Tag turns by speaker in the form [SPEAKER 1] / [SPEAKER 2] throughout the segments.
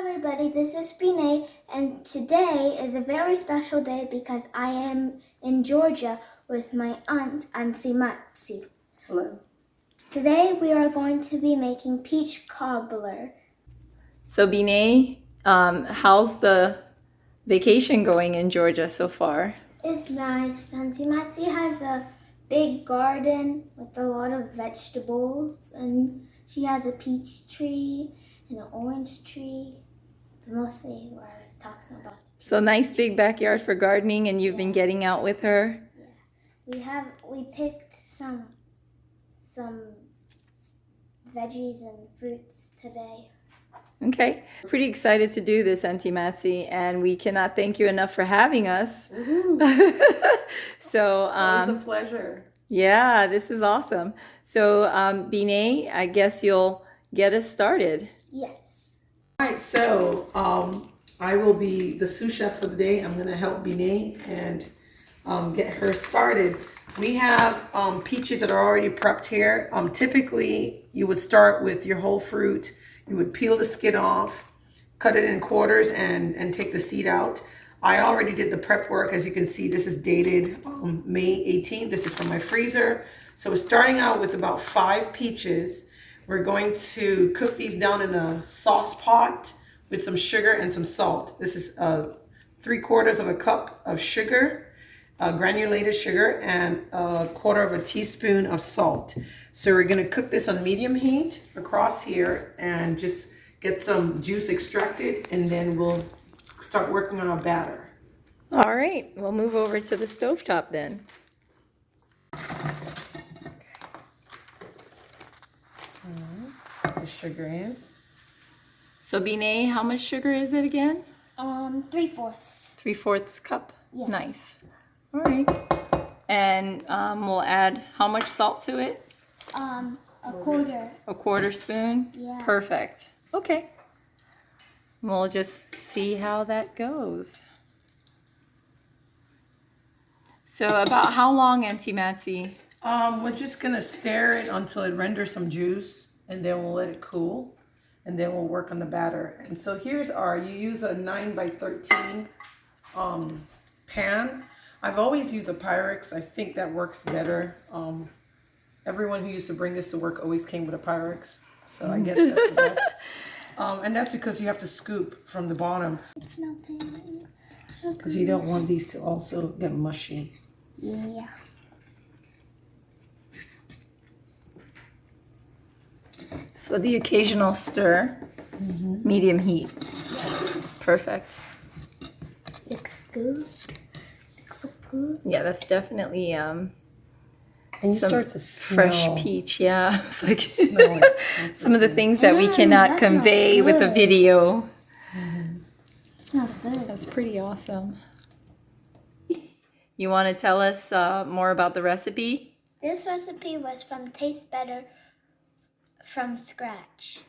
[SPEAKER 1] everybody, this is Bi-Neh, and today is a very special day because I am in Georgia with my aunt, Aunty Maatsi.
[SPEAKER 2] Hello.
[SPEAKER 1] Today we are going to be making peach cobbler.
[SPEAKER 3] So Bi-Neh, how's the vacation going in Georgia so far?
[SPEAKER 1] It's nice. Aunty Maatsi has a big garden with a lot of vegetables, and she has a peach tree and an orange tree. Mostly we're talking about.
[SPEAKER 3] So nice big backyard for gardening, and you've been getting out with her?
[SPEAKER 1] Yeah. We picked some veggies and fruits today.
[SPEAKER 3] Okay. Pretty excited to do this, Aunty Maatsi, and we cannot thank you enough for having us. So
[SPEAKER 2] It's a pleasure.
[SPEAKER 3] Yeah, this is awesome. So Bi-Neh, I guess you'll get us started.
[SPEAKER 1] Yes.
[SPEAKER 2] All right, so I will be the sous chef for the day. I'm going to help Bi-Neh and get her started. We have peaches that are already prepped here. Typically, you would start with your whole fruit. You would peel the skin off, cut it in quarters, and take the seed out. I already did the prep work. As you can see, this is dated May 18th. This is from my freezer. So we're starting out with about 5 peaches. We're going to cook these down in a sauce pot with some sugar and some salt. This is 3/4 of a cup of sugar, granulated sugar, and 1/4 of a teaspoon of salt. So we're going to cook this on medium heat across here and just get some juice extracted, and then we'll start working on our batter.
[SPEAKER 3] All right, we'll move over to the stovetop then.
[SPEAKER 2] Put the sugar in.
[SPEAKER 3] So Bi-Neh, how much sugar is it again?
[SPEAKER 1] 3/4.
[SPEAKER 3] 3/4 cup?
[SPEAKER 1] Yes.
[SPEAKER 3] Nice. All right. And we'll add how much salt to it?
[SPEAKER 1] A quarter.
[SPEAKER 3] 1/4 spoon?
[SPEAKER 1] Yeah.
[SPEAKER 3] Perfect. Okay. We'll just see how that goes. So about how long, Aunty Maatsi?
[SPEAKER 2] We're just gonna stir it until it renders some juice, and then we'll let it cool, and then we'll work on the batter. And so here's you use a 9x13 pan. I've always used a Pyrex. I think that works better. Everyone who used to bring this to work always came with a Pyrex, so I guess that's the best. And that's because you have to scoop from the bottom.
[SPEAKER 1] It's melting.
[SPEAKER 2] Because you don't want these to also get mushy.
[SPEAKER 1] Yeah.
[SPEAKER 3] So the occasional stir, medium heat. Perfect.
[SPEAKER 1] Looks good. Looks so good.
[SPEAKER 3] Yeah, that's definitely
[SPEAKER 2] And you
[SPEAKER 3] some
[SPEAKER 2] start to smell.
[SPEAKER 3] fresh peach. Yeah, it's like
[SPEAKER 2] Smell it.
[SPEAKER 3] some of the things that we cannot
[SPEAKER 1] that
[SPEAKER 3] convey
[SPEAKER 1] smells
[SPEAKER 3] with a
[SPEAKER 1] good.
[SPEAKER 3] video.
[SPEAKER 1] It smells good.
[SPEAKER 3] That's pretty awesome. You want to tell us more about the recipe?
[SPEAKER 1] This recipe was from Taste Better from scratch.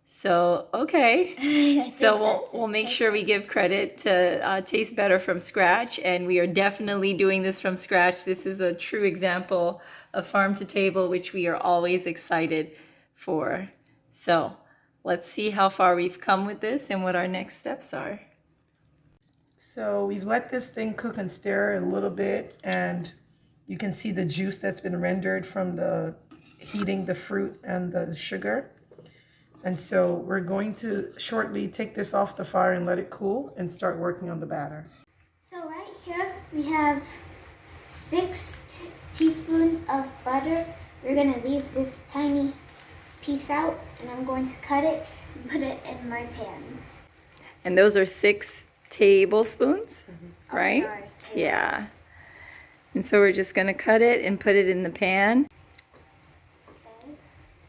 [SPEAKER 3] So, okay.
[SPEAKER 1] I think
[SPEAKER 3] So
[SPEAKER 1] that's
[SPEAKER 3] we'll
[SPEAKER 1] it.
[SPEAKER 3] make sure we give credit to Taste Better from scratch, and we are definitely doing this from scratch. This is a true example of farm to table, which we are always excited for. So let's see how far we've come with this and what our next steps are.
[SPEAKER 2] So we've let this thing cook and stir a little bit, and you can see the juice that's been rendered from the heating the fruit and the sugar. And so we're going to shortly take this off the fire and let it cool and start working on the batter.
[SPEAKER 1] So right here we have 6 teaspoons of butter. We're going to leave this tiny piece out, and I'm going to cut it and put it in my pan.
[SPEAKER 3] And those are 6 tablespoons, right?
[SPEAKER 1] Sorry,
[SPEAKER 3] Yeah. And so we're just going to cut it and put it in the pan.
[SPEAKER 1] Okay.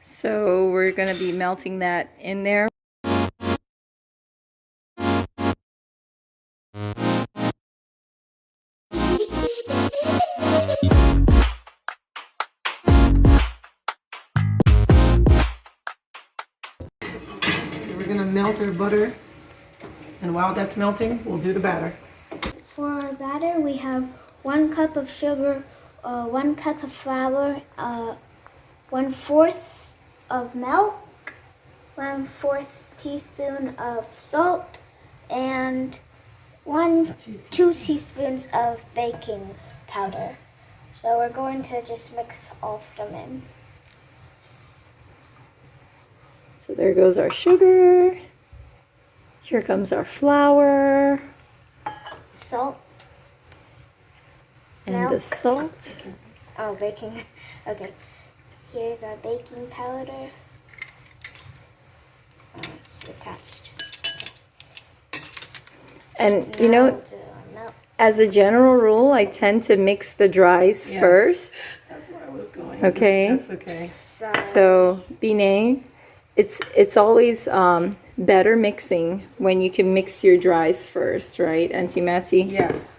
[SPEAKER 3] So we're going to be melting that in there.
[SPEAKER 2] So we're gonna melt our butter, and while that's melting, we'll do the batter.
[SPEAKER 1] For our batter, we have 1 cup of sugar, 1 cup of flour, 1/4 of milk, 1/4 teaspoon of salt and 2 teaspoons of baking powder. So we're going to just mix all of them in.
[SPEAKER 3] So there goes our sugar. Here comes our flour.
[SPEAKER 1] Salt.
[SPEAKER 3] And
[SPEAKER 1] Now-
[SPEAKER 3] the salt.
[SPEAKER 1] Oh, baking. Okay. Here's our baking powder. Oh, it's attached.
[SPEAKER 3] And
[SPEAKER 1] Now
[SPEAKER 3] you know,
[SPEAKER 1] we'll do our milk.
[SPEAKER 3] as a general rule, I tend to mix the dries
[SPEAKER 2] Yeah.
[SPEAKER 3] first.
[SPEAKER 2] That's where I was going.
[SPEAKER 3] Okay.
[SPEAKER 2] That's okay.
[SPEAKER 3] So, Bi-Neh, it's always better mixing when you can mix your dries first, right, Aunty Maatsi?
[SPEAKER 2] Yes.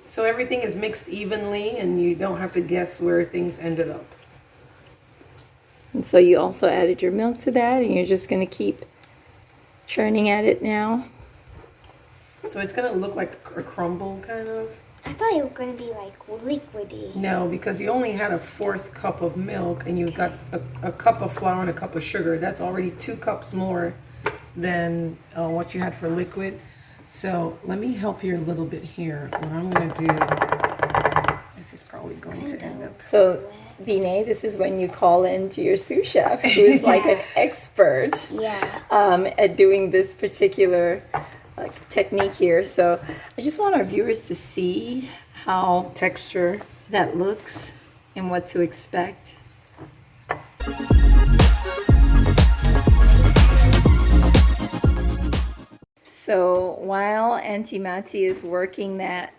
[SPEAKER 2] So everything is mixed evenly and you don't have to guess where things ended up.
[SPEAKER 3] And so you also added your milk to that, and you're just going to keep churning at it now.
[SPEAKER 2] So it's going to look like a crumble kind of.
[SPEAKER 1] I thought it was going to be like liquidy.
[SPEAKER 2] No, because you only had a 1/4 cup of milk and you've got a cup of flour and a cup of sugar. That's already 2 cups more than what you had for liquid. So let me help you a little bit here. What I'm going to do, this is probably going to end up.
[SPEAKER 3] So, Bi-Neh, this is when you call in to your sous chef, who's like an expert
[SPEAKER 1] Yeah.
[SPEAKER 3] at doing this particular technique here. So I just want our viewers to see how
[SPEAKER 2] Texture.
[SPEAKER 3] that looks and what to expect. So while Aunty Maatsi is working that,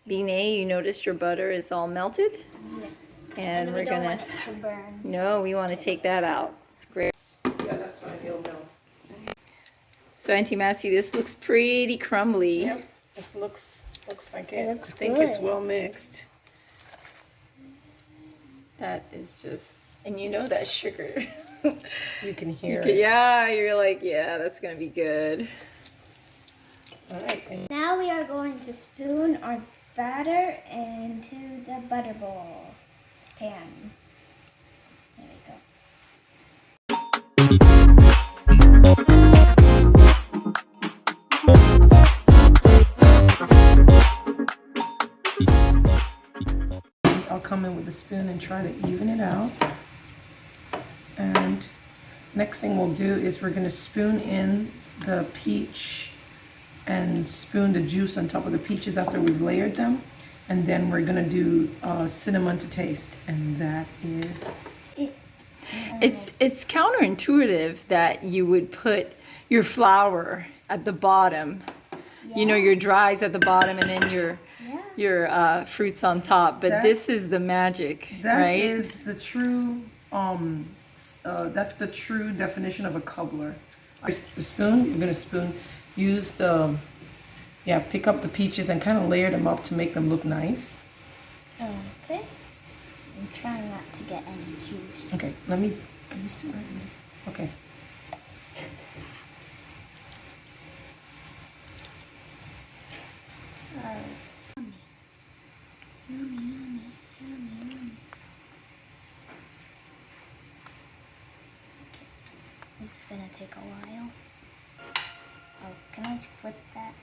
[SPEAKER 3] Bi-Neh, you noticed your butter is all melted?
[SPEAKER 1] Yes.
[SPEAKER 3] And
[SPEAKER 1] we
[SPEAKER 3] we're
[SPEAKER 1] don't
[SPEAKER 3] gonna,
[SPEAKER 1] want it to burn.
[SPEAKER 3] no, we want to take that out. Great.
[SPEAKER 2] Yeah, that's fine. It'll melt.
[SPEAKER 3] So Aunty Maatsi, this looks pretty crumbly.
[SPEAKER 2] Yep. This looks like it.
[SPEAKER 1] looks
[SPEAKER 2] I think it's
[SPEAKER 1] good.
[SPEAKER 2] well mixed.
[SPEAKER 3] That is just, and you know that sugar.
[SPEAKER 2] You can hear it.
[SPEAKER 3] Yeah, you're like, yeah, that's gonna be good.
[SPEAKER 2] All right. And
[SPEAKER 1] Now we are going to spoon our batter into the butter bowl pan. There we go.
[SPEAKER 2] I'll come in with the spoon and try to even it out. And next thing we'll do is we're going to spoon in the peach and spoon the juice on top of the peaches after we've layered them. And then we're going to do cinnamon to taste. And that is...
[SPEAKER 3] It's counterintuitive that you would put your flour at the bottom, you know, your dries at the bottom, and then your fruits on top. But
[SPEAKER 2] That-
[SPEAKER 3] this is the magic,
[SPEAKER 2] That
[SPEAKER 3] right?
[SPEAKER 2] is the true, that's the true definition of a cobbler. The spoon, you're gonna spoon, use the, pick up the peaches and kind of layer them up to make them look nice.
[SPEAKER 1] Okay. I'm trying not to get any juice.
[SPEAKER 2] Okay, are you still right there? Okay.
[SPEAKER 1] This is gonna take a while. Oh, can I flip that?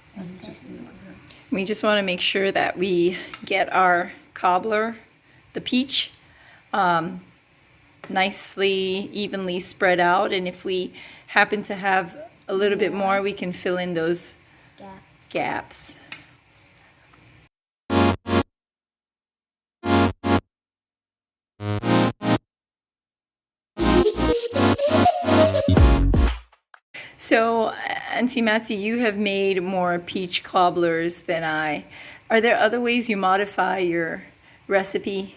[SPEAKER 3] We just want to make sure that we get our cobbler, the peach, nicely, evenly spread out. And if we happen to have a little bit more, we can fill in those
[SPEAKER 1] Gaps.
[SPEAKER 3] gaps. So, Aunty Maatsi, you have made more peach cobblers than I. Are there other ways you modify your recipe?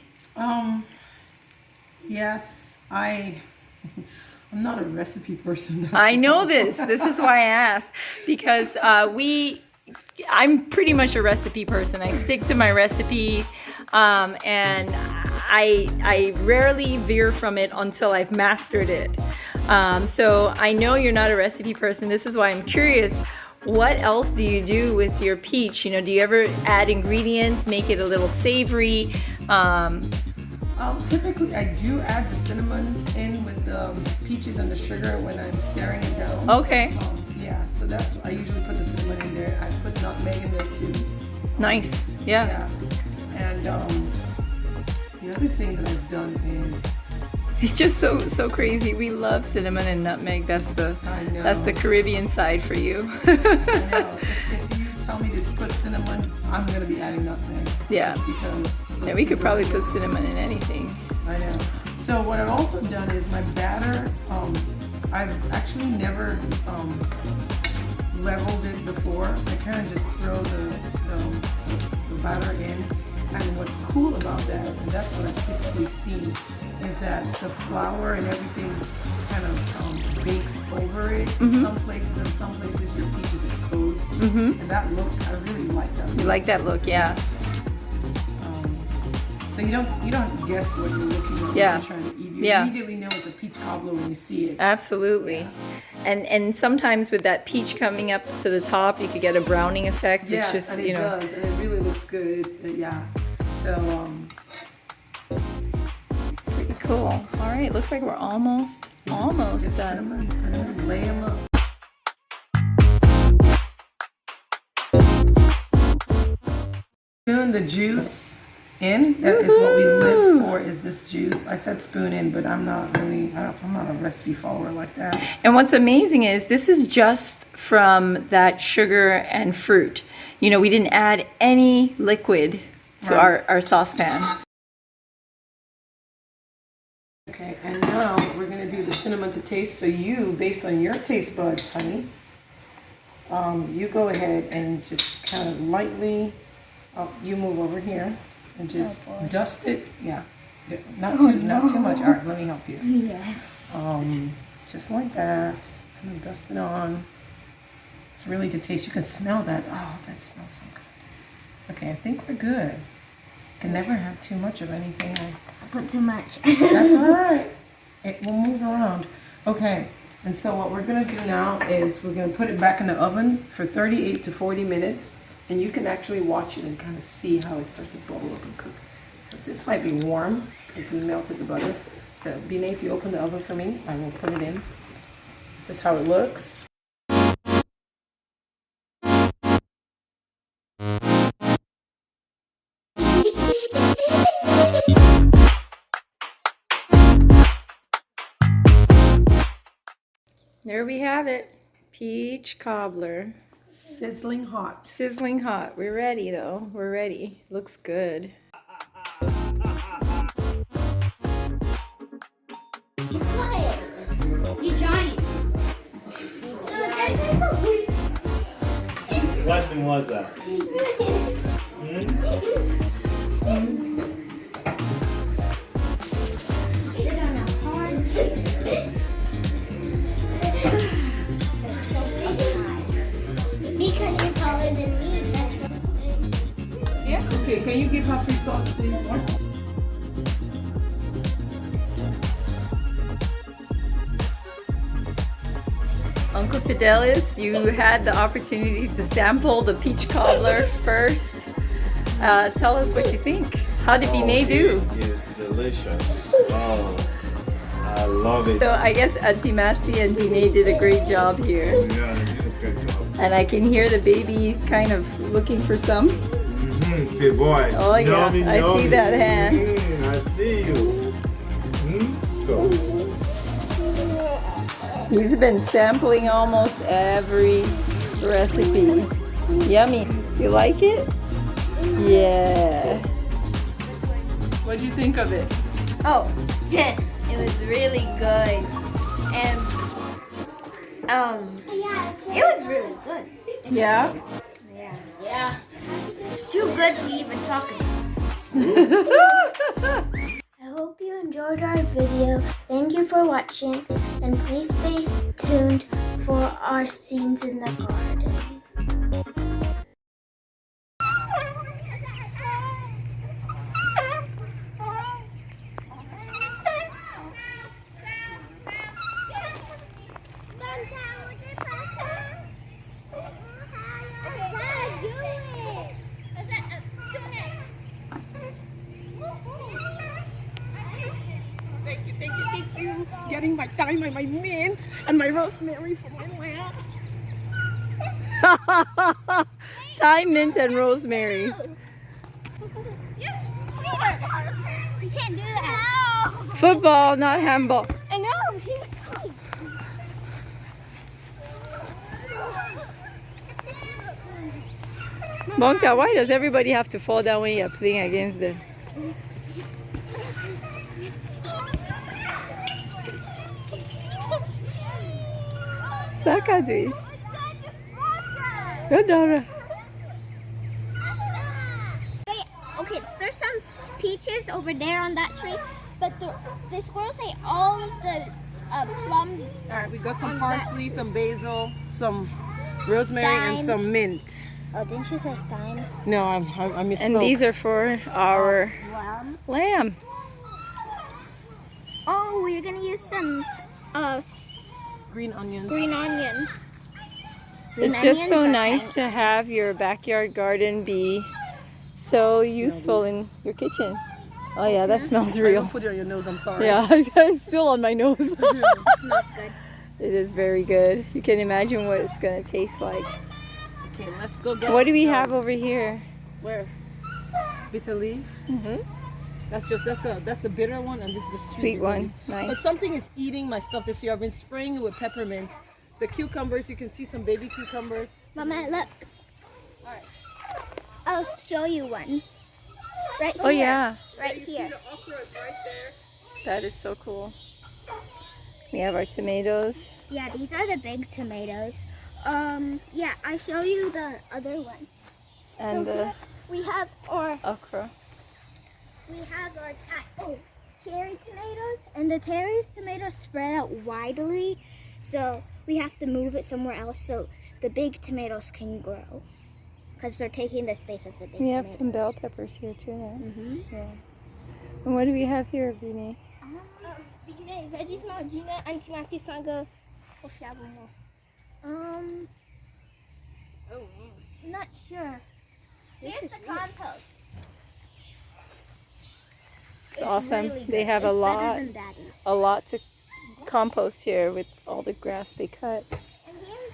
[SPEAKER 2] Yes, I'm not a recipe person.
[SPEAKER 3] I know this. This is why I asked, because I'm pretty much a recipe person. I stick to my recipe, and I rarely veer from it until I've mastered it. So I know you're not a recipe person. This is why I'm curious. What else do you do with your peach? You know, do you ever add ingredients, make it a little savory?
[SPEAKER 2] Typically, I do add the cinnamon in with the peaches and the sugar when I'm stirring it down.
[SPEAKER 3] Okay.
[SPEAKER 2] Yeah, so that's, I usually put the cinnamon in there. I put nutmeg in there too.
[SPEAKER 3] Nice. Yeah.
[SPEAKER 2] And the other thing that I've done is,
[SPEAKER 3] It's just so crazy. We love cinnamon and nutmeg. That's the Caribbean side for you.
[SPEAKER 2] I know, if you tell me to put cinnamon, I'm gonna be adding nutmeg.
[SPEAKER 3] Yeah.
[SPEAKER 2] Just because.
[SPEAKER 3] Yeah, we could probably put cinnamon in anything.
[SPEAKER 2] I know. So what I've also done is my batter, I've actually never leveled it before. I kind of just throw the batter in. And what's cool about that, and that's what I've typically seen, is that the flour and everything kind of bakes over it. In some places, and some places your peach is exposed. And that look, I really like that look.
[SPEAKER 3] You like that look, yeah.
[SPEAKER 2] So you don't have to guess what you're looking at when you're trying to eat. You immediately know it's a peach cobbler when you see it.
[SPEAKER 3] Absolutely. And sometimes with that peach coming up to the top, you could get a browning effect.
[SPEAKER 2] Yes,
[SPEAKER 3] which is,
[SPEAKER 2] and it does, and it really looks good. Yeah. So
[SPEAKER 3] pretty cool. All right, looks like we're almost done.
[SPEAKER 2] Lay them up. Spoon the juice in. That is what we live for. Is this juice? I said spoon in, but I'm not a recipe follower like that.
[SPEAKER 3] And what's amazing is this is just from that sugar and fruit. You know, we didn't add any liquid to our saucepan.
[SPEAKER 2] Okay, and now we're gonna do the cinnamon to taste. So you, based on your taste buds, honey, you go ahead and just kind of lightly, you move over here and just dust it. Yeah, not too much. All right, let me help you.
[SPEAKER 1] Yes.
[SPEAKER 2] Just like that. And dust it on. It's really to taste. You can smell that. Oh, that smells so good. Okay, I think we're good. Can never have too much of anything.
[SPEAKER 1] I put too much.
[SPEAKER 2] That's all right. It will move around. Okay, and so what we're gonna do now is we're gonna put it back in the oven for 38 to 40 minutes, and you can actually watch it and kind of see how it starts to bubble up and cook. So this might be warm because we melted the butter. So Bi-Neh, if you open the oven for me, I will put it in. This is how it looks.
[SPEAKER 3] There we have it. Peach cobbler.
[SPEAKER 2] Sizzling hot.
[SPEAKER 3] Sizzling hot. We're ready though. We're ready. Looks good.
[SPEAKER 4] What was that?
[SPEAKER 1] Because you're taller than me, that's what.
[SPEAKER 2] Yeah. Okay, can you give her free sauce, please?
[SPEAKER 3] Uncle Fidelis, you had the opportunity to sample the peach cobbler first. Tell us what you think. How did Bi-Neh do?
[SPEAKER 4] It is delicious. Oh, I love it.
[SPEAKER 3] So I guess Aunty Maatsi and Bi-Neh did a great job here.
[SPEAKER 4] Yeah, they did a great job.
[SPEAKER 3] And I can hear the baby kind of looking for some.
[SPEAKER 4] Say, boy.
[SPEAKER 3] Oh yeah, I see that hand.
[SPEAKER 4] I see you. Go.
[SPEAKER 3] He's been sampling almost every recipe. Yummy. You like it? Yeah. What'd you think of it?
[SPEAKER 1] Oh, it was really good. And it was really good.
[SPEAKER 3] Yeah?
[SPEAKER 1] Yeah. It's too good to even talk about. I hope you enjoyed our video. Thank you for watching, and please stay tuned for our scenes in the garden.
[SPEAKER 2] thyme and my mint and my rosemary for my lamb.
[SPEAKER 3] Thyme, mint, and rosemary.
[SPEAKER 1] You can't do that.
[SPEAKER 3] Football, not handball.
[SPEAKER 1] I know. He's fine.
[SPEAKER 3] Monka, why does everybody have to fall down when you're playing against them? Sakadi. Good daughter.
[SPEAKER 1] Okay, there's some peaches over there on that tree, but the squirrels ate all of the plum.
[SPEAKER 2] Alright, we got some parsley, some basil, some rosemary, and
[SPEAKER 1] Thyme.
[SPEAKER 2] some mint.
[SPEAKER 1] Oh, didn't you say thyme?
[SPEAKER 2] No, I misspoke.
[SPEAKER 3] And these are for our lamb.
[SPEAKER 1] Oh, we're gonna use some
[SPEAKER 2] green onions.
[SPEAKER 1] green onion.
[SPEAKER 3] It's just so nice to have your backyard garden be so useful in your kitchen. Oh yeah, that smells real.
[SPEAKER 2] Put it on your nose, I'm sorry.
[SPEAKER 3] Yeah, it's still on my nose.
[SPEAKER 1] It smells good.
[SPEAKER 3] It is very good. You can imagine what it's gonna taste like.
[SPEAKER 2] Okay, let's go get
[SPEAKER 3] What do we have over here?
[SPEAKER 2] Where? Bitter leaf. That's the bitter one, and this is the
[SPEAKER 3] Sweet
[SPEAKER 2] bitter
[SPEAKER 3] one.
[SPEAKER 2] leaf. But
[SPEAKER 3] Nice.
[SPEAKER 2] something is eating my stuff this year. I've been spraying it with peppermint. The cucumbers, you can see some baby cucumbers.
[SPEAKER 1] Mama, look.
[SPEAKER 2] Alright.
[SPEAKER 1] I'll show you one. Right here.
[SPEAKER 3] Oh yeah,
[SPEAKER 1] Right
[SPEAKER 2] You see
[SPEAKER 1] here.
[SPEAKER 2] the okra is right there.
[SPEAKER 3] that is so cool. We have our tomatoes.
[SPEAKER 1] Yeah, these are the big tomatoes. Yeah, I show you the other one.
[SPEAKER 3] And
[SPEAKER 1] So
[SPEAKER 3] the
[SPEAKER 1] here we have our
[SPEAKER 3] okra.
[SPEAKER 1] cherry tomatoes, and the cherry tomatoes spread out widely, so we have to move it somewhere else so the big tomatoes can grow, because they're taking the space of the big
[SPEAKER 3] We have
[SPEAKER 1] tomatoes.
[SPEAKER 3] some bell peppers here too.
[SPEAKER 1] Mm-hmm.
[SPEAKER 3] Yeah. And what do we have here, Bi-Neh?
[SPEAKER 1] Bi-Neh, veggies mo, Gina, Aunty Maatsi, Sanga, Oshabo mo. Not sure. Here's the compost.
[SPEAKER 3] It's awesome.
[SPEAKER 1] Really
[SPEAKER 3] They
[SPEAKER 1] good.
[SPEAKER 3] have
[SPEAKER 1] It's
[SPEAKER 3] a
[SPEAKER 1] better
[SPEAKER 3] lot,
[SPEAKER 1] than Daddy's.
[SPEAKER 3] a lot to compost here with all the grass they cut.
[SPEAKER 1] And here's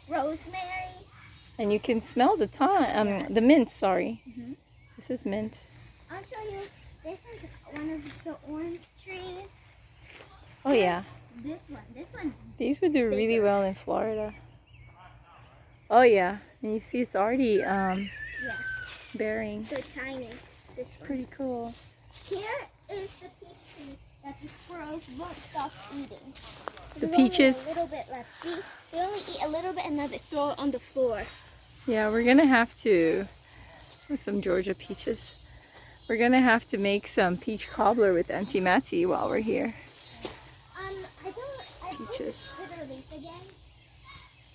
[SPEAKER 1] the rosemary.
[SPEAKER 3] And you can smell the thyme, the mint. Sorry,
[SPEAKER 1] Mhm.
[SPEAKER 3] this is mint.
[SPEAKER 1] I'll show you. This is one of the orange trees.
[SPEAKER 3] Oh yeah,
[SPEAKER 1] This one.
[SPEAKER 3] these would do really
[SPEAKER 1] Bigger.
[SPEAKER 3] well in Florida. Oh yeah, and you see it's already
[SPEAKER 1] Yeah,
[SPEAKER 3] bearing.
[SPEAKER 1] so tiny. This one.
[SPEAKER 3] Pretty cool.
[SPEAKER 1] Here is the peach tree that the squirrels won't stop eating.
[SPEAKER 3] The
[SPEAKER 1] There's only
[SPEAKER 3] peaches.
[SPEAKER 1] a little bit left. See, they only eat a little bit and then they throw it on the floor.
[SPEAKER 3] Yeah, we're gonna have to, with some Georgia peaches, we're gonna have to make some peach cobbler with Aunty Maatsi while we're here.
[SPEAKER 1] I
[SPEAKER 3] Peaches.
[SPEAKER 1] bitter leaf again.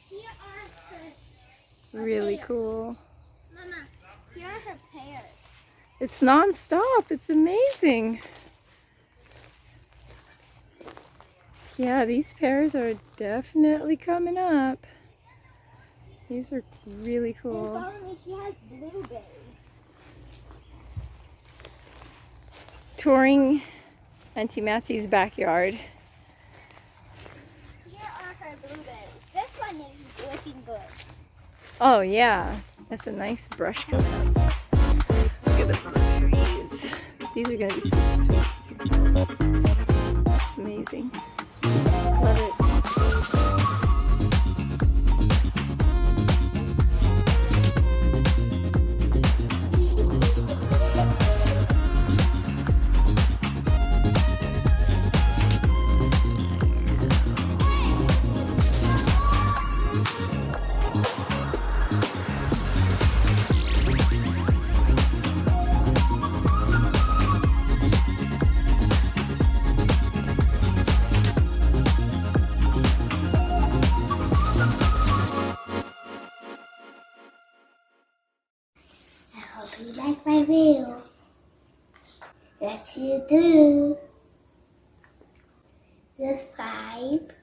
[SPEAKER 1] Here are her,
[SPEAKER 3] Really cool.
[SPEAKER 1] Mama, here are her pears.
[SPEAKER 3] It's non-stop. It's amazing. Yeah, these pears are definitely coming up. These are really
[SPEAKER 1] And
[SPEAKER 3] cool.
[SPEAKER 1] follow me, she has blueberries.
[SPEAKER 3] Touring Aunty Maatsi's backyard.
[SPEAKER 1] Here are her blueberries. This one is looking good.
[SPEAKER 3] Oh yeah, that's a nice brush cut. Look at the blueberries. These are gonna be super sweet. Amazing. Love it.
[SPEAKER 1] I hope you like my video. Yes, you do. Subscribe.